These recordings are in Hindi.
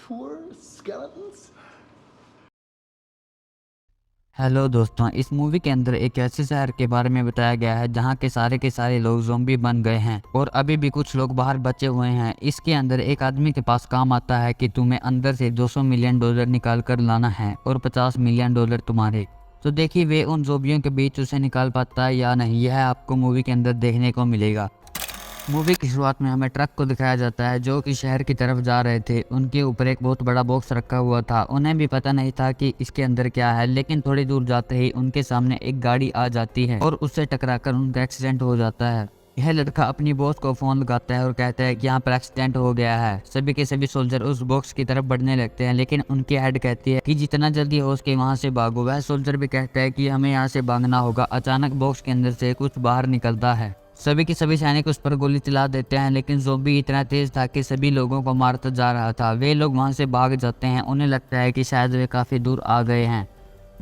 Four skeletons? हेलो दोस्तों, इस मूवी के अंदर एक ऐसे शहर के बारे में बताया गया है जहाँ के सारे लोग ज़ॉम्बी बन गए हैं और अभी भी कुछ लोग बाहर बचे हुए हैं। इसके अंदर एक आदमी के पास काम आता है कि तुम्हें अंदर से 200 मिलियन डॉलर निकाल कर लाना है और 50 मिलियन डॉलर तुम्हारे। तो देखिए वे उन ज़ॉम्बियों के बीच उसे निकाल पाता है या नहीं, यह आपको मूवी के अंदर देखने को मिलेगा। मूवी की शुरुआत में हमें ट्रक को दिखाया जाता है जो कि शहर की तरफ जा रहे थे। उनके ऊपर एक बहुत बड़ा बॉक्स रखा हुआ था। उन्हें भी पता नहीं था कि इसके अंदर क्या है, लेकिन थोड़ी दूर जाते ही उनके सामने एक गाड़ी आ जाती है और उससे टकराकर उनका एक्सीडेंट हो जाता है। यह लड़का अपनी बॉस को फोन लगाता है और कहता है कि यहाँ पर एक्सीडेंट हो गया है। सभी के सभी सोल्जर उस बॉक्स की तरफ बढ़ने लगते हैं, लेकिन उनकी हेड कहती है कि जितना जल्दी हो सके वहाँ से भागो। वह सोल्जर भी कहता है कि हमें यहाँ से भागना होगा। अचानक बॉक्स के अंदर से कुछ बाहर निकलता है। सभी के सभी सैनिक उस पर गोली चला देते हैं, लेकिन ज़ॉम्बी इतना तेज था कि सभी लोगों को मारता जा रहा था। वे लोग वहां से भाग जाते हैं। उन्हें लगता है कि शायद वे काफी दूर आ गए हैं,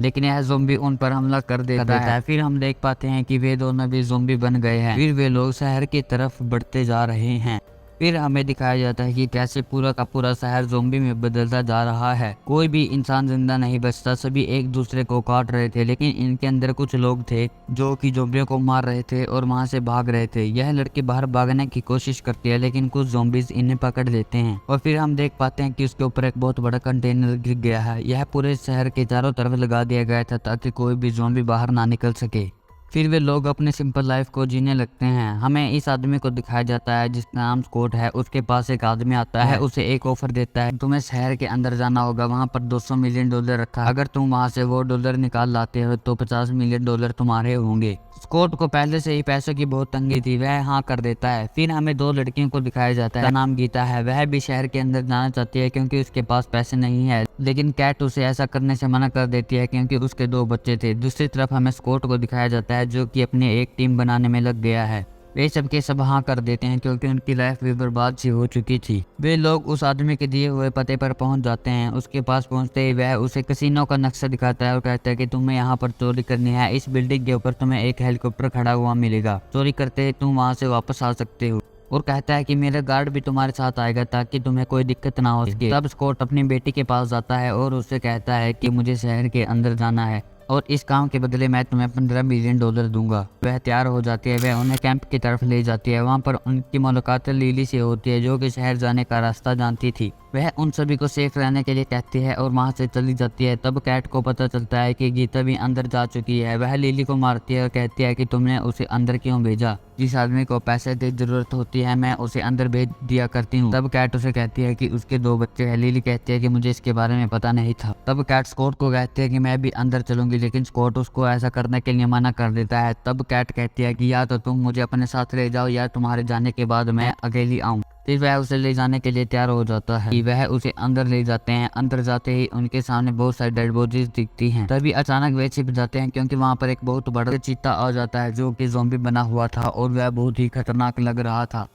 लेकिन यह ज़ॉम्बी उन पर हमला कर देता है। फिर हम देख पाते हैं कि वे दोनों भी ज़ॉम्बी बन गए हैं। फिर वे लोग शहर की तरफ बढ़ते जा रहे हैं। फिर हमें दिखाया जाता है कि कैसे पूरा का पूरा शहर ज़ॉम्बी में बदलता जा रहा है। कोई भी इंसान जिंदा नहीं बचता, सभी एक दूसरे को काट रहे थे, लेकिन इनके अंदर कुछ लोग थे जो कि ज़ॉम्बियों को मार रहे थे और वहां से भाग रहे थे। यह लड़की बाहर भागने की कोशिश करती है, लेकिन कुछ ज़ॉम्बीज इन्हें पकड़ लेते हैं और फिर हम देख पाते हैं कि उसके ऊपर एक बहुत बड़ा कंटेनर गिर गया है। यह पूरे शहर के चारों तरफ लगा दिया गया था ताकि कोई भी ज़ॉम्बी बाहर ना निकल सके। फिर वे लोग अपने सिंपल लाइफ को जीने लगते हैं। हमें इस आदमी को दिखाया जाता है जिसका नाम स्कॉट है। उसके पास एक आदमी आता है, उसे एक ऑफर देता है, तुम्हें शहर के अंदर जाना होगा, वहां पर 200 मिलियन डॉलर रखा है। अगर तुम वहां से वो डॉलर निकाल लाते हो तो 50 मिलियन डॉलर तुम्हारे होंगे। स्कॉट को पहले से ही पैसों की बहुत तंगी थी, वह हाँ कर देता है। फिर हमें दो लड़कियों को दिखाया जाता है। नाम गीता है, वह भी शहर के अंदर जाना चाहती है क्योंकि उसके पास पैसे नहीं है, लेकिन कैट उसे ऐसा करने से मना कर देती है क्योंकि उसके दो बच्चे थे। दूसरी तरफ हमें स्कॉट को दिखाया जाता है जो कि अपने एक टीम बनाने में लग गया है। वे सब के सब हाँ कर देते हैं क्योंकि उनकी लाइफ भी बर्बाद सी हो चुकी थी। वे लोग उस आदमी के दिए हुए पते पर पहुंच जाते हैं। उसके पास पहुंचते ही वह उसे कसिनो का नक्शा दिखाता है और कहता है कि तुम्हें यहाँ पर चोरी करनी है। इस बिल्डिंग के ऊपर तुम्हें एक हेलीकॉप्टर खड़ा हुआ मिलेगा, चोरी करते ही तुम वहाँ से वापस आ सकते हो। और कहता है कि मेरा गार्ड भी तुम्हारे साथ आएगा ताकि तुम्हें कोई दिक्कत ना हो सके। तब स्कॉट अपनी बेटी के पास जाता है और उससे कहता है कि मुझे शहर के अंदर जाना है और इस काम के बदले मैं तुम्हें 15 मिलियन डॉलर दूंगा। वह तैयार हो जाती है, वह उन्हें कैंप की तरफ ले जाती है। वहां पर उनकी मुलाकात लिली से होती है जो कि शहर जाने का रास्ता जानती थी। वह उन सभी को सेफ रहने के लिए कहती है और वहां से चली जाती है। तब कैट को पता चलता है कि गीता भी अंदर जा चुकी है। वह लिली को मारती है और कहती है कि तुमने उसे अंदर क्यों भेजा? जिस आदमी को पैसे की जरूरत होती है मैं उसे अंदर भेज दिया करती हूँ। तब कैट उसे कहती है कि उसके दो बच्चे हैं। लिली कहती है कि मुझे इसके बारे में पता नहीं था। तब कैट स्कॉट को कहती है कि मैं भी अंदर चलूंगी, लेकिन स्कॉट उसको ऐसा करने के लिए मना कर देता है। तब कैट कहती है कि या तो तुम मुझे अपने साथ ले जाओ या तुम्हारे जाने के बाद मैं अकेली आऊँ। फिर वह उसे ले जाने के लिए तैयार हो जाता है कि वह उसे अंदर ले जाते हैं। अंदर जाते ही उनके सामने बहुत सारी डेड बॉडीज दिखती हैं। तभी अचानक वे छिप जाते हैं क्योंकि वहां पर एक बहुत बड़ा चीता आ जाता है जो कि ज़ॉम्बी बना हुआ था और वह बहुत ही खतरनाक लग रहा था।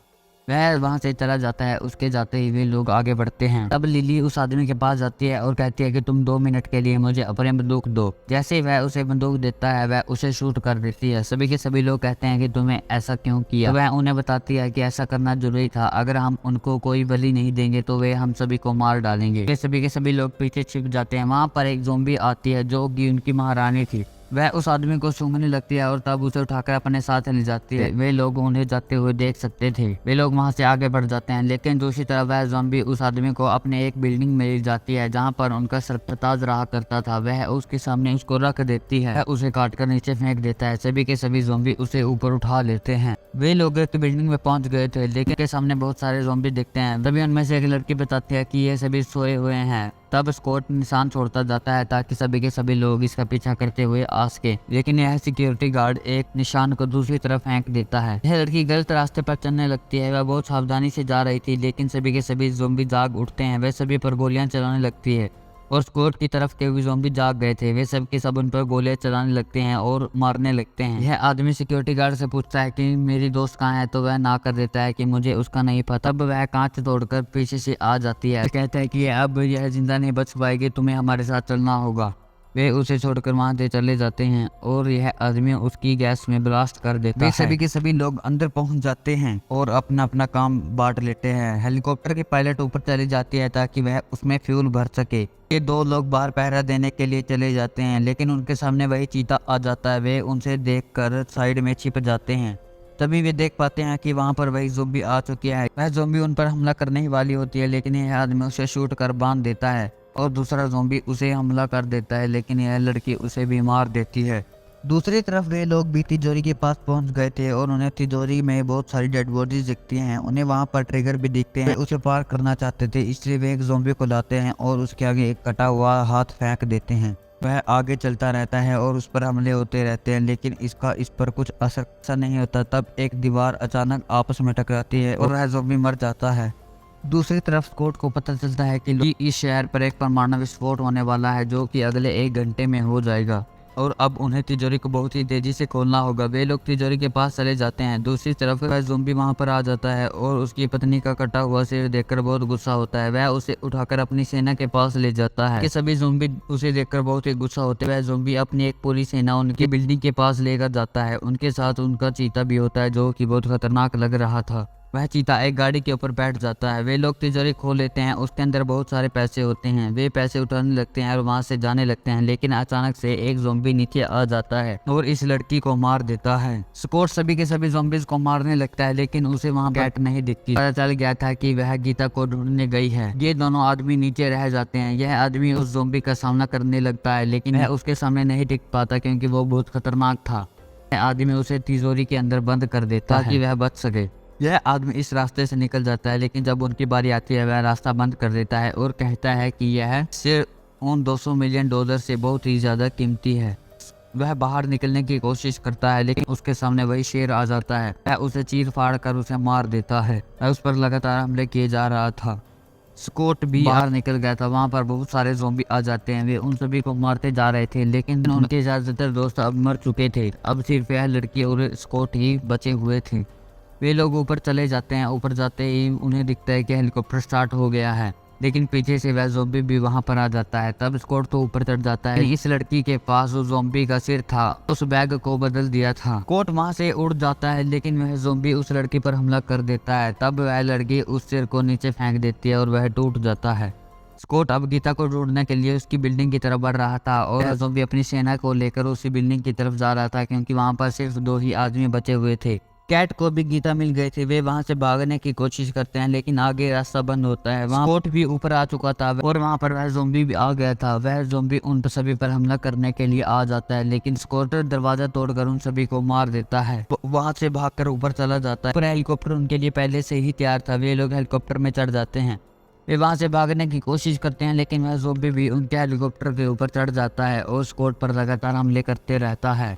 वह वहां से चला जाता है। उसके जाते ही वे लोग आगे बढ़ते हैं। तब लिली उस आदमी के पास जाती है और कहती है कि तुम 2 मिनट के लिए मुझे अपने बंदूक दो। जैसे ही वह उसे बंदूक देता है वह उसे शूट कर देती है। सभी के सभी लोग कहते हैं कि तुम्हें ऐसा क्यों किया? तो वह उन्हें बताती है कि ऐसा करना जरूरी था, अगर हम उनको कोई बलि नहीं देंगे तो वे हम सभी को मार डालेंगे। वे सभी के सभी लोग पीछे छिप जाते हैं। वहां पर एक ज़ॉम्बी आती है जो कि उनकी महारानी थी। वह उस आदमी को सूंघने लगती है और तब उसे उठाकर अपने साथ ले जाती है। वे लोग उन्हें जाते हुए देख सकते थे। वे लोग वहां से आगे बढ़ जाते हैं, लेकिन दूसरी तरफ वह ज़ॉम्बी उस आदमी को अपने एक बिल्डिंग में ले जाती है जहां पर उनका सरताज रहा करता था। वह उसके सामने उसको रख देती है, उसे काटकर नीचे फेंक देता है। सभी के सभी ज़ॉम्बी उसे ऊपर उठा लेते हैं। वे लोग एक बिल्डिंग में पहुंच गए थे, लेकिन के सामने बहुत सारे ज़ॉम्बी दिखते हैं। तभी उनमें से एक लड़की बताती है कि ये सभी सोए हुए हैं। तब स्कॉट निशान छोड़ता जाता है ताकि सभी के सभी लोग इसका पीछा करते हुए आ सके, लेकिन यह सिक्योरिटी गार्ड एक निशान को दूसरी तरफ फेंक देता है। यह लड़की गलत रास्ते पर चलने लगती है। वह बहुत सावधानी से जा रही थी, लेकिन सभी के सभी ज़ॉम्बी जाग उठते हैं। वह सभी पर गोलियां चलाने लगती है और स्कॉट की तरफ के भी ज़ॉम्बी जाग गए थे। वे सब के सब उन पर गोलियां चलाने लगते हैं और मारने लगते हैं। यह आदमी सिक्योरिटी गार्ड से पूछता है कि मेरी दोस्त कहाँ है, तो वह ना कर देता है कि मुझे उसका नहीं पता। तब वह कांच तोड़कर पीछे से आ जाती है, कहता है कि अब यह जिंदा नहीं बच पाएगी, तुम्हें हमारे साथ चलना होगा। वे उसे छोड़कर वहां से चले जाते हैं और यह आदमी उसकी गैस में ब्लास्ट कर देता है। सभी के सभी लोग अंदर पहुंच जाते हैं और अपना अपना काम बांट लेते हैं। हेलीकॉप्टर की पायलट ऊपर चली जाती है ताकि वह उसमें फ्यूल भर सके। ये दो लोग बाहर पहरा देने के लिए चले जाते हैं, लेकिन उनके सामने वही चीता आ जाता है। वे उनसे देखकर साइड में छिप जाते हैं। तभी वे देख पाते हैं कि वहां पर वही ज़ॉम्बी आ चुकी है। वह ज़ॉम्बी उन पर हमला करने ही वाली होती है, लेकिन यह आदमी उसे शूट कर बांध देता है और दूसरा ज़ॉम्बी उसे हमला कर देता है, लेकिन यह लड़की उसे भी मार देती है। दूसरी तरफ वे लोग भी तिजोरी के पास पहुंच गए थे और उन्हें तिजोरी में बहुत सारी डेड बॉडीज दिखती हैं। उन्हें वहां पर ट्रिगर भी दिखते हैं। उसे पार करना चाहते थे, इसलिए वे एक ज़ॉम्बी को लाते हैं और उसके आगे एक कटा हुआ हाथ फेंक देते हैं। वह आगे चलता रहता है और उस पर हमले होते रहते हैं, लेकिन इसका इस पर कुछ असर नहीं होता। तब एक दीवार अचानक आपस में टकराती है और वह ज़ॉम्बी मर जाता है। दूसरी तरफ स्कॉट को पता चलता है कि इस शहर पर एक परमाणु विस्फोट होने वाला है, जो कि अगले 1 घंटे में हो जाएगा और अब उन्हें तिजोरी को बहुत ही तेजी से खोलना होगा। वे लोग तिजोरी के पास चले जाते हैं। दूसरी तरफ वह ज़ॉम्बी वहां पर आ जाता है और उसकी पत्नी का कटा हुआ सिर देखकर बहुत गुस्सा होता है। वह उसे उठाकर अपनी सेना के पास ले जाता है। सभी ज़ॉम्बी उसे देखकर बहुत ही गुस्सा होते हैं। वह ज़ॉम्बी अपनी एक पूरी सेना उनकी बिल्डिंग के पास लेकर जाता है। उनके साथ उनका चीता भी होता है, जो कि बहुत खतरनाक लग रहा था। वह चीता एक गाड़ी के ऊपर बैठ जाता है। वे लोग तिजोरी खोल लेते हैं। उसके अंदर बहुत सारे पैसे होते हैं। वे पैसे उठाने लगते हैं और वहां से जाने लगते हैं, लेकिन अचानक से एक ज़ॉम्बी नीचे आ जाता है और इस लड़की को मार देता है। स्कॉट सभी के सभी ज़ॉम्बीज को मारने लगता है, लेकिन उसे वहां कैट नहीं दिखती। पता चल गया था कि वह गीता को ढूंढने गई है। ये दोनों आदमी नीचे रह जाते हैं। यह आदमी उस ज़ॉम्बी का सामना करने लगता है, लेकिन वह उसके सामने नहीं टिक पाता क्योंकि वो बहुत खतरनाक था। आदमी उसे तिजोरी के अंदर बंद कर देता ताकि वह बच सके। यह आदमी इस रास्ते से निकल जाता है, लेकिन जब उनकी बारी आती है वह रास्ता बंद कर देता है और कहता है कि यह सिर्फ उन $200 मिलियन से बहुत ही ज़्यादा कीमती है। वह बाहर निकलने की कोशिश करता है, लेकिन उसके सामने वही शेर आ जाता है। वह उसे चीर फाड़ कर उसे मार देता है। वह उस पर लगातार हमले किए जा रहा था। स्कॉट भी बाहर निकल गया था। वहां पर बहुत सारे ज़ॉम्बी आ जाते हैं। वे उन सभी को मारते जा रहे थे, लेकिन उनके ज़्यादातर दोस्त अब मर चुके थे। अब सिर्फ यह लड़की और स्कॉट ही बचे हुए थे। वे लोग ऊपर चले जाते हैं। ऊपर जाते ही उन्हें दिखता है कि हेलीकॉप्टर स्टार्ट हो गया है, लेकिन पीछे से वह ज़ॉम्बी भी वहां पर आ जाता है। तब स्कॉट तो ऊपर चढ़ जाता है। इस लड़की के पास उस ज़ॉम्बी का सिर था, उस बैग को बदल दिया था। स्कॉट वहां से उड़ जाता है, लेकिन वह ज़ॉम्बी उस लड़की पर हमला कर देता है। तब वह लड़की उस सिर को नीचे फेंक देती है और वह टूट जाता है। स्कॉट अब गीता को ढूंढने के लिए उसकी बिल्डिंग की तरफ बढ़ रहा था और ज़ॉम्बी अपनी सेना को लेकर उसी बिल्डिंग की तरफ जा रहा था, क्योंकि वहां पर सिर्फ 2 ही आदमी बचे हुए थे। कैट को भी गीता मिल गई थी। वे वहां से भागने की कोशिश करते हैं, लेकिन आगे रास्ता बंद होता है। वहां स्कॉट भी ऊपर आ चुका था और वहां पर वह ज़ॉम्बी भी आ गया था। वह ज़ॉम्बी उन सभी पर हमला करने के लिए आ जाता है, लेकिन स्कॉट दरवाजा तोड़कर उन सभी को मार देता है। वहां से भागकर ऊपर चला जाता है। पर हेलीकॉप्टर उनके लिए पहले से ही तैयार था। वे लोग हेलीकॉप्टर में चढ़ जाते हैं। वे वहां से भागने की कोशिश करते हैं, लेकिन वह ज़ॉम्बी भी उनके हेलीकॉप्टर के ऊपर चढ़ जाता है और स्कॉट पर लगातार हमले करते रहता है।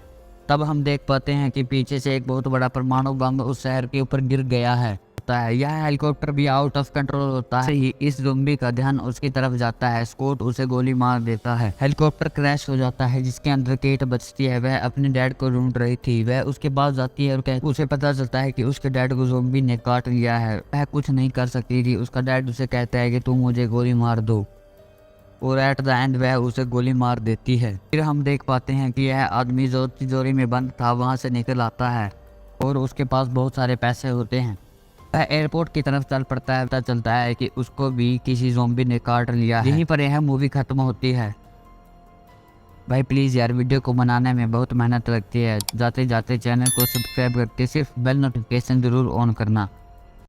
तब हम देख पाते हैं कि पीछे से एक बहुत बड़ा परमाणु बम उस शहर के ऊपर गिर गया है। यह हेलीकॉप्टर भी आउट ऑफ कंट्रोल होता है। ही इस ज़ॉम्बी का ध्यान उसकी तरफ जाता है। स्कॉट उसे गोली मार देता है। हेलीकॉप्टर क्रैश हो जाता है, जिसके अंदर केट बचती है। वह अपने डैड को ढूंढ रही थी। वह उसके पास जाती है और उसे पता चलता है कि उसके डैड को ज़ॉम्बी ने काट लिया है। वह कुछ नहीं कर सकती थी। उसका डैड उसे कहता है कि तुम मुझे गोली मार दो, और एट द एंड वह उसे गोली मार देती है। फिर हम देख पाते हैं कि यह आदमी जो तिजोरी में बंद था वहां से निकल आता है और उसके पास बहुत सारे पैसे होते हैं। वह एयरपोर्ट की तरफ चल पड़ता है। पता चलता है कि उसको भी किसी ज़ॉम्बी ने काट लिया है। यहीं पर यह मूवी खत्म होती है। भाई प्लीज़ यार, वीडियो को बनाने में बहुत मेहनत लगती है। जाते जाते चैनल को सब्सक्राइब करके सिर्फ बेल नोटिफिकेशन ज़रूर ऑन करना।